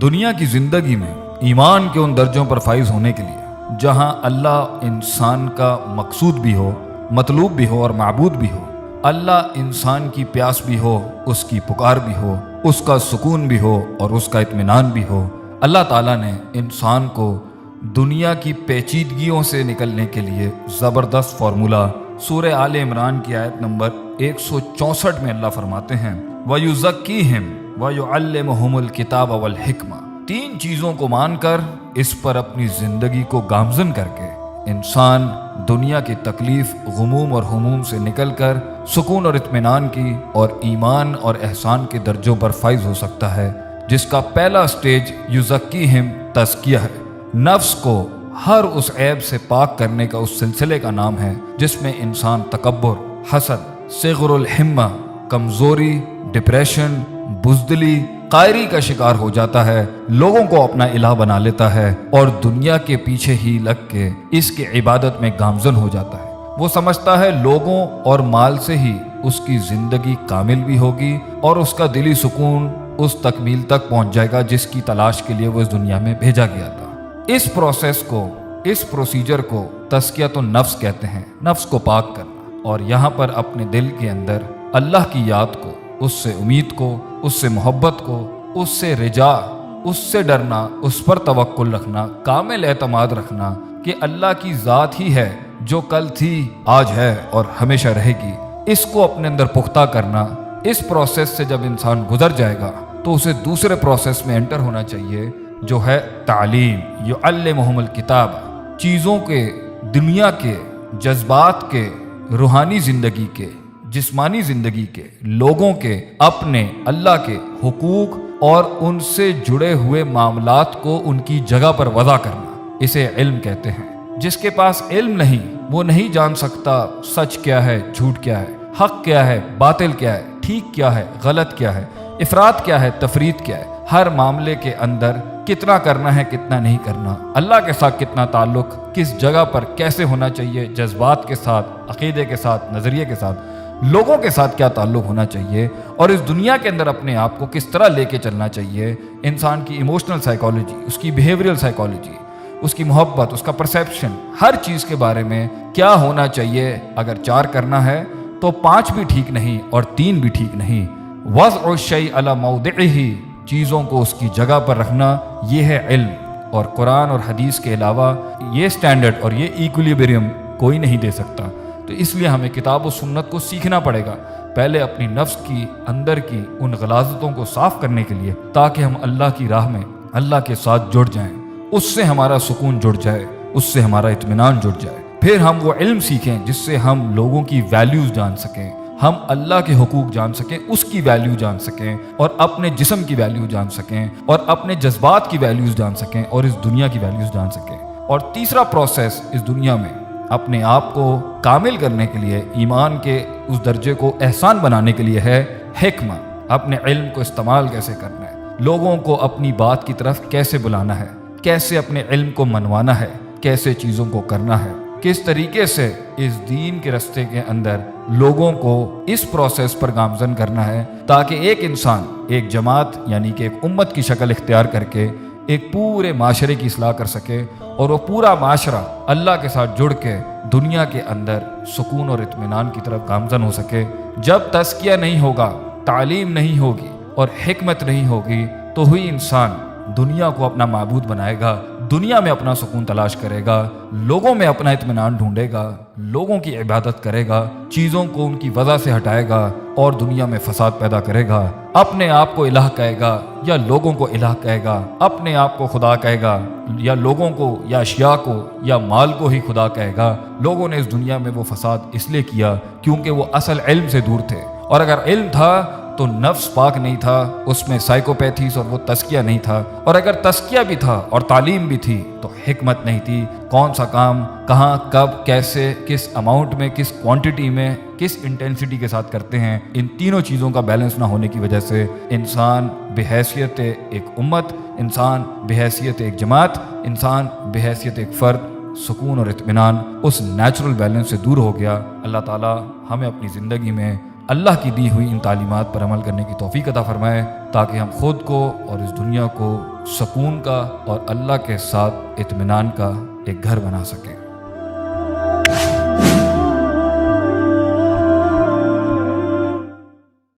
دنیا کی زندگی میں ایمان کے ان درجوں پر فائز ہونے کے لیے جہاں اللہ انسان کا مقصود بھی ہو، مطلوب بھی ہو اور معبود بھی ہو، اللہ انسان کی پیاس بھی ہو، اس کی پکار بھی ہو، اس کا سکون بھی ہو اور اس کا اطمینان بھی ہو، اللہ تعالیٰ نے انسان کو دنیا کی پیچیدگیوں سے نکلنے کے لیے زبردست فارمولہ سورہ آل عمران کی آیت نمبر 164 میں اللہ فرماتے ہیں وَيُزَكِّيهِمْ وَيُعَلِّمُهُمُ الْكِتَابَ وَالْحِكْمَةَ۔ تین چیزوں کو مان کر اس پر اپنی زندگی کو گامزن کر کے انسان دنیا کی تکلیف، غموم اور ہموم سے نکل کر سکون اور اطمینان کی اور ایمان اور احسان کے درجوں پر فائز ہو سکتا ہے، جس کا پہلا سٹیج یزکیہم تزکیہ ہے۔ نفس کو ہر اس عیب سے پاک کرنے کا اس سلسلے کا نام ہے جس میں انسان تکبر، حسد، صغر الہمہ، کمزوری، ڈپریشن، بزدلی، قائری کا شکار ہو جاتا ہے، لوگوں کو اپنا الہ بنا لیتا ہے اور دنیا کے پیچھے ہی لگ کے اس کی عبادت میں گامزن ہو جاتا ہے۔ وہ سمجھتا ہے لوگوں اور مال سے ہی اس کی زندگی کامل بھی ہوگی اور اس کا دلی سکون اس تکمیل تک پہنچ جائے گا جس کی تلاش کے لیے وہ اس دنیا میں بھیجا گیا تھا۔ اس پروسیس کو، اس پروسیجر کو تزکیۃ النفس کہتے ہیں، نفس کو پاک کرنا، اور یہاں پر اپنے دل کے اندر اللہ کی یاد کو، اس سے امید کو، اس سے محبت کو، اس سے رجا، اس سے ڈرنا، اس پر توکل رکھنا، کامل اعتماد رکھنا کہ اللہ کی ذات ہی ہے جو کل تھی، آج ہے اور ہمیشہ رہے گی، اس کو اپنے اندر پختہ کرنا۔ اس پروسیس سے جب انسان گزر جائے گا تو اسے دوسرے پروسیس میں انٹر ہونا چاہیے جو ہے تعلیم، یعلمہم الکتاب۔ چیزوں کے، دنیا کے، جذبات کے، روحانی زندگی کے، جسمانی زندگی کے، لوگوں کے، اپنے اللہ کے حقوق اور ان سے جڑے ہوئے معاملات کو ان کی جگہ پر وضع کرنا، اسے علم کہتے ہیں۔ جس کے پاس علم نہیں، وہ نہیں جان سکتا سچ کیا ہے، جھوٹ کیا ہے، حق کیا ہے، باطل کیا ہے، ٹھیک کیا ہے، غلط کیا ہے، افراط کیا ہے، تفریط کیا ہے، ہر معاملے کے اندر کتنا کرنا ہے، کتنا نہیں کرنا، اللہ کے ساتھ کتنا تعلق، کس جگہ پر کیسے ہونا چاہیے، جذبات کے ساتھ، عقیدے کے ساتھ، نظریے کے ساتھ، لوگوں کے ساتھ کیا تعلق ہونا چاہیے اور اس دنیا کے اندر اپنے آپ کو کس طرح لے کے چلنا چاہیے، انسان کی ایموشنل سائیکالوجی، اس کی بیہیویئرل سائیکالوجی، اس کی محبت، اس کا پرسیپشن، ہر چیز کے بارے میں کیا ہونا چاہیے۔ اگر 4 کرنا ہے تو 5 بھی ٹھیک نہیں اور 3 بھی ٹھیک نہیں۔ وضع الشیء علی موضعہ، چیزوں کو اس کی جگہ پر رکھنا، یہ ہے علم، اور قرآن اور حدیث کے علاوہ یہ سٹینڈرڈ اور یہ ایکولیبریم کوئی نہیں دے سکتا۔ تو اس لیے ہمیں کتاب و سنت کو سیکھنا پڑے گا، پہلے اپنی نفس کی اندر کی ان غلاظتوں کو صاف کرنے کے لیے، تاکہ ہم اللہ کی راہ میں اللہ کے ساتھ جڑ جائیں، اس سے ہمارا سکون جڑ جائے، اس سے ہمارا اطمینان جڑ جائے۔ پھر ہم وہ علم سیکھیں جس سے ہم لوگوں کی ویلیوز جان سکیں، ہم اللہ کے حقوق جان سکیں، اس کی ویلیو جان سکیں، اور اپنے جسم کی ویلیو جان سکیں، اور اپنے جذبات کی ویلیوز جان سکیں، اور اس دنیا کی ویلیوز جان سکیں۔ اور تیسرا پروسیس اس دنیا میں اپنے آپ کو کامل کرنے کے لیے، ایمان کے اس درجے کو احسان بنانے کے لیے ہے حکمہ، اپنے علم کو استعمال کیسے کرنا ہے، لوگوں کو اپنی بات کی طرف کیسے بلانا ہے، کیسے اپنے علم کو منوانا ہے، کیسے چیزوں کو کرنا ہے، کس طریقے سے اس دین کے رستے کے اندر لوگوں کو اس پروسیس پر گامزن کرنا ہے، تاکہ ایک انسان ایک جماعت یعنی کہ ایک امت کی شکل اختیار کر کے ایک پورے معاشرے کی اصلاح کر سکے، اور وہ پورا معاشرہ اللہ کے ساتھ جڑ کے دنیا کے اندر سکون اور اطمینان کی طرف گامزن ہو سکے۔ جب تزکیہ نہیں ہوگا، تعلیم نہیں ہوگی اور حکمت نہیں ہوگی تو ہی انسان دنیا کو اپنا معبود بنائے گا، دنیا میں اپنا سکون تلاش کرے گا، لوگوں میں اپنا اطمینان ڈھونڈے گا، لوگوں کی عبادت کرے گا، چیزوں کو ان کی وضع سے ہٹائے گا اور دنیا میں فساد پیدا کرے گا، اپنے آپ کو الہ کہے گا یا لوگوں کو الہ کہے گا، اپنے آپ کو خدا کہے گا یا لوگوں کو یا اشیاء کو یا مال کو ہی خدا کہے گا۔ لوگوں نے اس دنیا میں وہ فساد اس لیے کیا کیونکہ وہ اصل علم سے دور تھے، اور اگر علم تھا تو نفس پاک نہیں تھا، اس میں سائیکوپیتھیز اور وہ تزکیہ نہیں تھا، اور اگر تزکیہ بھی تھا اور تعلیم بھی تھی تو حکمت نہیں تھی، کون سا کام کہاں کب کیسے کس اماؤنٹ میں کس کوانٹٹی میں کس انٹینسٹی کے ساتھ کرتے ہیں، ان تینوں چیزوں کا بیلنس نہ ہونے کی وجہ سے انسان بحیثیت ایک امت، انسان بحیثیت ایک جماعت، انسان بحیثیت ایک فرد سکون اور اطمینان اس نیچرل بیلنس سے دور ہو گیا۔ اللہ تعالی ہمیں اپنی زندگی میں اللہ کی دی ہوئی ان تعلیمات پر عمل کرنے کی توفیق عطا فرمائے، تاکہ ہم خود کو اور اس دنیا کو سکون کا اور اللہ کے ساتھ اطمینان کا ایک گھر بنا سکیں۔